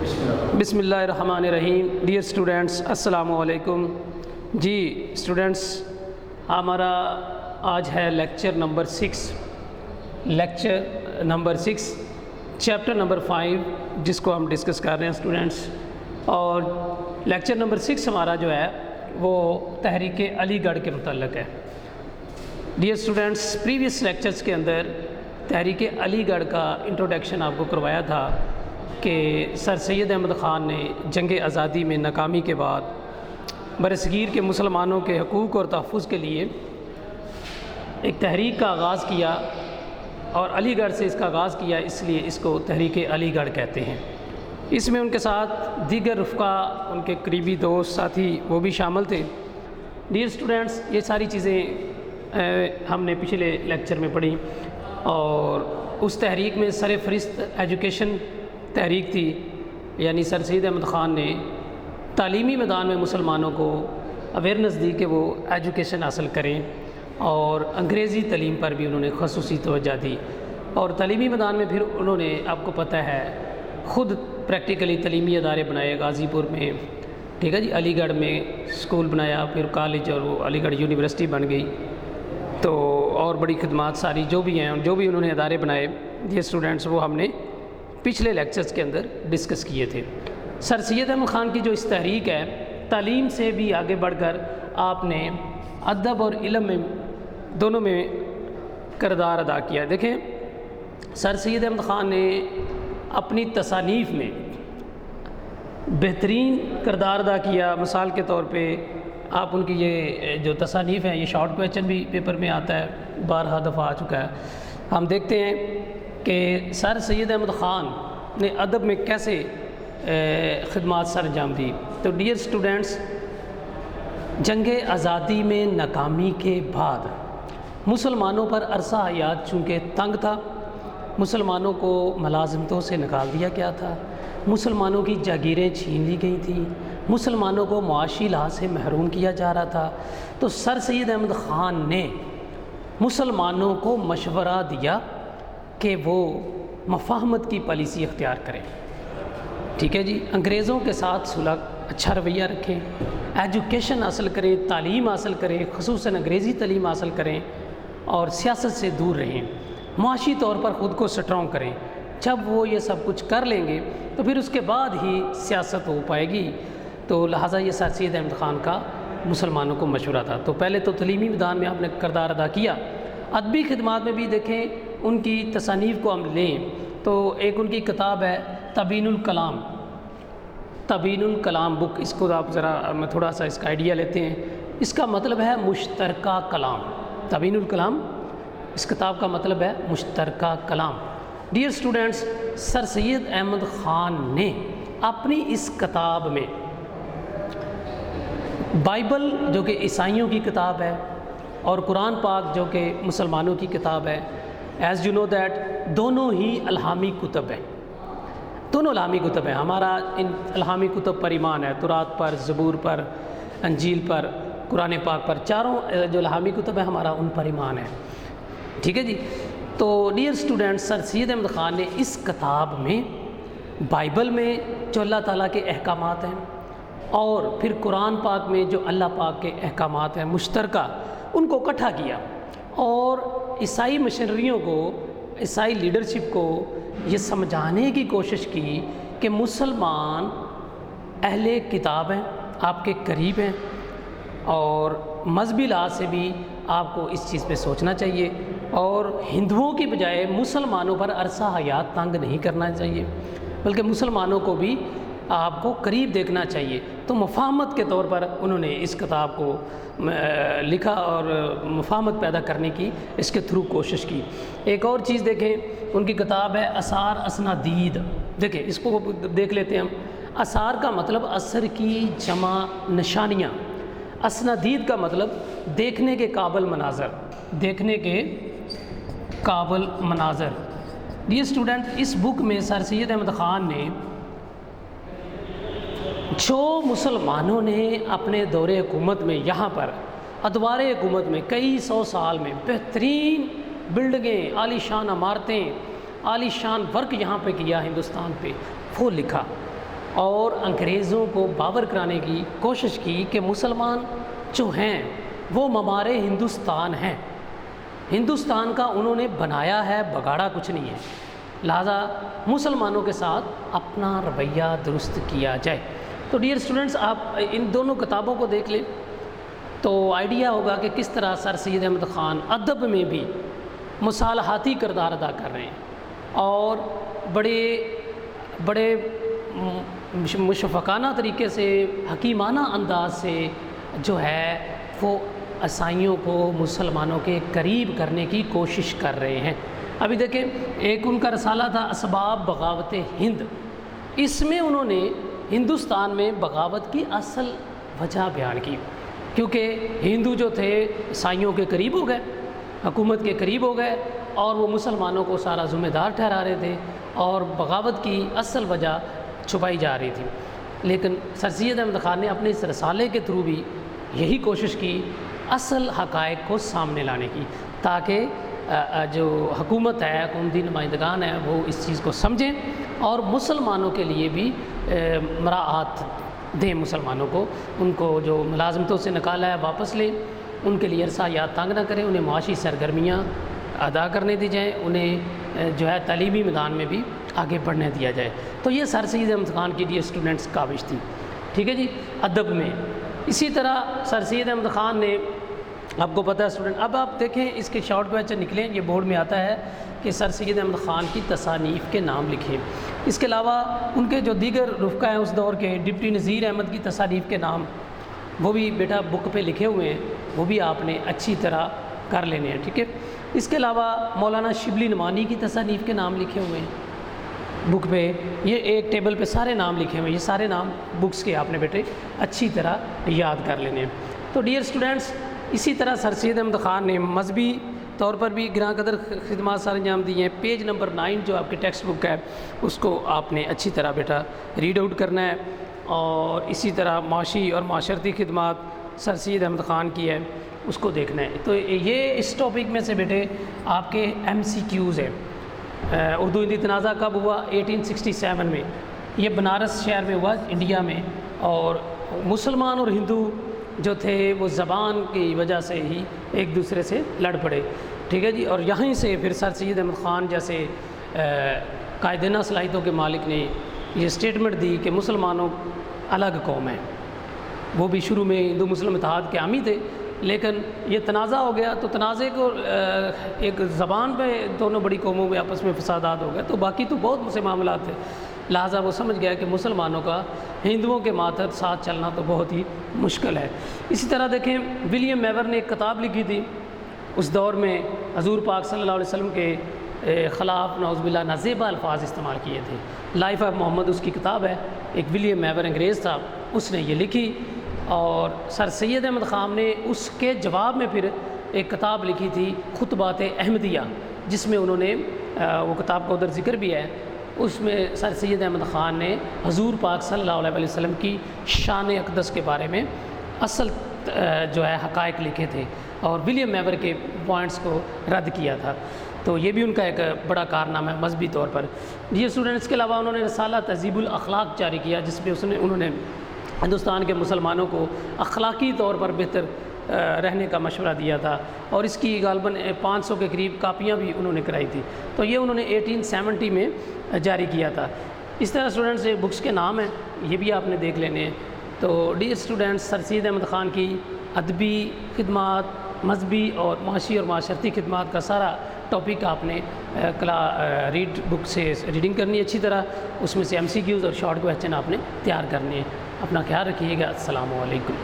بسم اللہ الرحمن الرحیم. ڈیئر اسٹوڈنٹس السلام علیکم. جی اسٹوڈنٹس، ہمارا آج ہے لیکچر نمبر 6 چیپٹر نمبر 5 جس کو ہم ڈسکس کر رہے ہیں اسٹوڈنٹس. اور لیکچر نمبر 6 ہمارا جو ہے وہ تحریک علی گڑھ کے متعلق ہے. ڈیئر اسٹوڈنٹس، پریویس لیکچرز کے اندر تحریک علی گڑھ کا انٹروڈکشن آپ کو کروایا تھا کہ سر سید احمد خان نے جنگ آزادی میں ناکامی کے بعد برصغیر کے مسلمانوں کے حقوق اور تحفظ کے لیے ایک تحریک کا آغاز کیا، اور علی گڑھ سے اس کا آغاز کیا، اس لیے اس کو تحریک علی گڑھ کہتے ہیں. اس میں ان کے ساتھ دیگر رفقا، ان کے قریبی دوست ساتھی وہ بھی شامل تھے. ڈیئر اسٹوڈنٹس، یہ ساری چیزیں ہم نے پچھلے لیکچر میں پڑھی. اور اس تحریک میں سر فہرست ایجوکیشن تحریک تھی، یعنی سر سید احمد خان نے تعلیمی میدان میں مسلمانوں کو اویئرنیس دی کہ وہ ایجوکیشن حاصل کریں، اور انگریزی تعلیم پر بھی انہوں نے خصوصی توجہ دی. اور تعلیمی میدان میں پھر انہوں نے، آپ کو پتہ ہے، خود پریکٹیکلی تعلیمی ادارے بنائے. غازی پور میں، ٹھیک ہے جی، علی گڑھ میں اسکول بنایا، پھر کالج، اور وہ علی گڑھ یونیورسٹی بن گئی. تو اور بڑی خدمات ساری جو بھی ہیں، جو بھی انہوں نے ادارے بنائے، یہ اسٹوڈنٹس وہ ہم نے پچھلے لیکچرز کے اندر ڈسکس کیے تھے. سر سید احمد خان کی جو اس تحریک ہے، تعلیم سے بھی آگے بڑھ کر آپ نے ادب اور علم میں دونوں میں کردار ادا کیا. دیکھیں، سر سید احمد خان نے اپنی تصانیف میں بہترین کردار ادا کیا. مثال کے طور پہ آپ ان کی یہ جو تصانیف ہیں، یہ شارٹ کویسچن بھی پیپر میں آتا ہے، بارہا دفعہ آ چکا ہے. ہم دیکھتے ہیں کہ سر سید احمد خان نے ادب میں کیسے خدمات سر انجام دی. تو ڈیئر اسٹوڈنٹس، جنگ آزادی میں ناکامی کے بعد مسلمانوں پر عرصہ حیات چونکہ تنگ تھا، مسلمانوں کو ملازمتوں سے نکال دیا گیا تھا، مسلمانوں کی جاگیریں چھین لی گئی تھیں، مسلمانوں کو معاشی لحاظ سے محروم کیا جا رہا تھا. تو سر سید احمد خان نے مسلمانوں کو مشورہ دیا کہ وہ مفاہمت کی پالیسی اختیار کریں. ٹھیک ہے جی، انگریزوں کے ساتھ صلح، اچھا رویہ رکھیں، ایجوکیشن حاصل کریں، تعلیم حاصل کریں، خصوصاً انگریزی تعلیم حاصل کریں، اور سیاست سے دور رہیں، معاشی طور پر خود کو سٹرونگ کریں. جب وہ یہ سب کچھ کر لیں گے تو پھر اس کے بعد ہی سیاست ہو پائے گی. تو لہٰذا یہ سر سید احمد خان کا مسلمانوں کو مشورہ تھا. تو پہلے تو تعلیمی میدان میں آپ نے کردار ادا کیا. ادبی خدمات میں بھی دیکھیں، ان کی تصانیف کو ہم لیں تو ایک ان کی کتاب ہے تبیین الکلام. تبیین الکلام بک، اس کو آپ ذرا تھوڑا سا اس کا آئیڈیا لیتے ہیں. اس کا مطلب ہے مشترکہ کلام. تبیین الکلام، اس کتاب کا مطلب ہے مشترکہ کلام. ڈیئر اسٹوڈنٹس، سر سید احمد خان نے اپنی اس کتاب میں بائبل جو کہ عیسائیوں کی کتاب ہے، اور قرآن پاک جو کہ مسلمانوں کی کتاب ہے، ایز یو نو دیٹ دونوں ہی الہامی کتب ہیں. دونوں الہامی کتب ہیں. ہمارا ان الہامی کتب پر ایمان ہے، تورات پر، زبور پر، انجیل پر، قرآن پاک پر. چاروں جو الہامی کتب ہیں ہمارا ان پر ایمان ہے. ٹھیک ہے جی. تو ڈیئر اسٹوڈنٹ، سر سید احمد خان نے اس کتاب میں بائبل میں جو اللہ تعالیٰ کے احکامات ہیں، اور پھر قرآن پاک میں جو اللہ پاک کے احکامات ہیں مشترکہ، ان کو اکٹھا کیا، اور عیسائی مشنریوں کو، عیسائی لیڈرشپ کو یہ سمجھانے کی کوشش کی کہ مسلمان اہل کتاب ہیں، آپ کے قریب ہیں، اور مذہبی لحاظ سے بھی آپ کو اس چیز پہ سوچنا چاہیے، اور ہندوؤں کی بجائے مسلمانوں پر عرصہ حیات تنگ نہیں کرنا چاہیے، بلکہ مسلمانوں کو بھی آپ کو قریب دیکھنا چاہیے. تو مفاہمت کے طور پر انہوں نے اس کتاب کو لکھا، اور مفاہمت پیدا کرنے کی اس کے تھرو کوشش کی. ایک اور چیز دیکھیں، ان کی کتاب ہے آثار اسنادید. دیکھیں، اس کو دیکھ لیتے ہیں ہم. آثار کا مطلب اثر کی جمع نشانیاں، اسنادید کا مطلب دیکھنے کے قابل مناظر، دیکھنے کے قابل مناظر. ڈیئر اسٹوڈنٹ، اس بک میں سر سید احمد خان نے جو مسلمانوں نے اپنے دور حکومت میں، یہاں پر ادوار حکومت میں کئی سو سال میں بہترین بلڈنگیں، عالی شان عمارتیں، عالی شان ورک یہاں پہ کیا ہندوستان پہ، وہ لکھا. اور انگریزوں کو باور کرانے کی کوشش کی کہ مسلمان جو ہیں وہ ممار ہندوستان ہیں، ہندوستان کا انہوں نے بنایا ہے، بگاڑا کچھ نہیں ہے، لہذا مسلمانوں کے ساتھ اپنا رویہ درست کیا جائے۔ تو ڈیئر اسٹوڈنٹس، آپ ان دونوں کتابوں کو دیکھ لیں تو آئیڈیا ہوگا کہ کس طرح سر سید احمد خان ادب میں بھی مصالحاتی کردار ادا کر رہے ہیں اور بڑے مشفقانہ طریقے سے، حکیمانہ انداز سے جو ہے وہ عیسائیوں کو مسلمانوں کے قریب کرنے کی کوشش کر رہے ہیں۔ ابھی دیکھیں، ایک ان کا رسالہ تھا اسباب بغاوت ہند، اس میں انہوں نے ہندوستان میں بغاوت کی اصل وجہ بیان کی، کیونکہ ہندو جو تھے عیسائیوں کے قریب ہو گئے، حکومت کے قریب ہو گئے اور وہ مسلمانوں کو سارا ذمہ دار ٹھہرا رہے تھے اور بغاوت کی اصل وجہ چھپائی جا رہی تھی۔ لیکن سر سید احمد خان نے اپنے اس رسالے کے تھرو بھی یہی کوشش کی اصل حقائق کو سامنے لانے کی، تاکہ جو حکومت ہے، حکومتی نمائندگان ہیں، وہ اس چیز کو سمجھیں اور مسلمانوں کے لیے بھی مراعات دیں، مسلمانوں کو، ان کو جو ملازمتوں سے نکالا ہے واپس لیں، ان کے لیے عرصہ یاد تنگ نہ کریں، انہیں معاشی سرگرمیاں ادا کرنے دی جائیں، انہیں جو ہے تعلیمی میدان میں بھی آگے بڑھنے دیا جائے۔ تو یہ سر سید احمد خان کی ڈیئر اسٹوڈنٹس کاوش تھی، ٹھیک ہے جی، ادب میں۔ اسی طرح سر سید احمد خان نے، آپ کو پتہ ہے اسٹوڈنٹ، اب آپ دیکھیں اس کے شارٹ کویسچن نکلیں، یہ بورڈ میں آتا ہے کہ سر سید احمد خان کی تصانیف کے نام لکھیں۔ اس کے علاوہ ان کے جو دیگر رفقا ہیں اس دور کے، ڈپٹی نذیر احمد کی تصانیف کے نام وہ بھی بیٹا بک پہ لکھے ہوئے ہیں، وہ بھی آپ نے اچھی طرح کر لینے ہیں، ٹھیک ہے۔ اس کے علاوہ مولانا شبلی نعمانی کی تصانیف کے نام لکھے ہوئے ہیں بک پہ، یہ ایک ٹیبل پہ سارے نام لکھے ہوئے ہیں، یہ سارے نام بکس کے آپ نے بیٹے اچھی طرح یاد کر لینے ہیں۔ تو ڈیئر اسٹوڈنٹس، اسی طرح سر سید احمد خان نے مذہبی طور پر بھی گراں قدر خدمات سر انجام دی ہیں۔ پیج نمبر 9 جو آپ کی ٹیکسٹ بک ہے اس کو آپ نے اچھی طرح بیٹا ریڈ آؤٹ کرنا ہے، اور اسی طرح معاشی اور معاشرتی خدمات سر سید احمد خان کی ہے، اس کو دیکھنا ہے۔ تو یہ اس ٹاپک میں سے بیٹے آپ کے MCQs ہیں۔ اردو ہندی تنازع کب ہوا؟ 1867 میں، یہ بنارس شہر میں ہوا، انڈیا میں، اور مسلمان اور ہندو جو تھے وہ زبان کی وجہ سے ہی ایک دوسرے سے لڑ پڑے، ٹھیک ہے جی۔ اور یہیں سے پھر سر سید احمد خان جیسے قائدانہ صلاحیتوں کے مالک نے یہ اسٹیٹمنٹ دی کہ مسلمانوں الگ قوم ہے۔ وہ بھی شروع میں ہندو مسلم اتحاد کے حامی تھے، لیکن یہ تنازع ہو گیا تو تنازع کو ایک زبان پہ دونوں بڑی قوموں میں آپس میں فسادات ہو گئے، تو باقی تو بہت سے معاملات تھے، لہٰذا وہ سمجھ گیا کہ مسلمانوں کا ہندوؤں کے ماتحت ساتھ چلنا تو بہت ہی مشکل ہے۔ اسی طرح دیکھیں، ولیم میور نے ایک کتاب لکھی تھی اس دور میں، حضور پاک صلی اللہ علیہ وسلم کے خلاف نعوذ باللہ نازیبہ الفاظ استعمال کیے تھے، لائف آف محمد اس کی کتاب ہے، ایک ولیم میور انگریز تھا، اس نے یہ لکھی، اور سر سید احمد خان نے اس کے جواب میں پھر ایک کتاب لکھی تھی خطبات احمدیہ، جس میں انہوں نے وہ کتاب کا ادھر ذکر بھی ہے، اس میں سر سید احمد خان نے حضور پاک صلی اللہ علیہ وسلم کی شان اقدس کے بارے میں اصل جو ہے حقائق لکھے تھے اور ولیم میور کے پوائنٹس کو رد کیا تھا۔ تو یہ بھی ان کا ایک بڑا کارنامہ ہے مذہبی طور پر۔ یہ اسٹوڈنٹس کے علاوہ انہوں نے رسالہ تہذیب الاخلاق جاری کیا، جس میں انہوں نے ہندوستان کے مسلمانوں کو اخلاقی طور پر بہتر رہنے کا مشورہ دیا تھا، اور اس کی غالباً 500 کے قریب کاپیاں بھی انہوں نے کرائی تھی، تو یہ انہوں نے 1870 میں جاری کیا تھا۔ اس طرح اسٹوڈنٹس بکس کے نام ہیں، یہ بھی آپ نے دیکھ لینے ہیں۔ تو ڈیئر اسٹوڈنٹس، سر سید احمد خان کی ادبی خدمات، مذہبی اور معاشی اور معاشرتی خدمات کا سارا ٹاپک آپ نے ریڈ بک سے ریڈنگ کرنی ہے اچھی طرح، اس میں سے MCQs اور شارٹ کویسچن آپ نے تیار کرنے ہیں۔ اپنا خیال رکھیے گا۔ السلام علیکم۔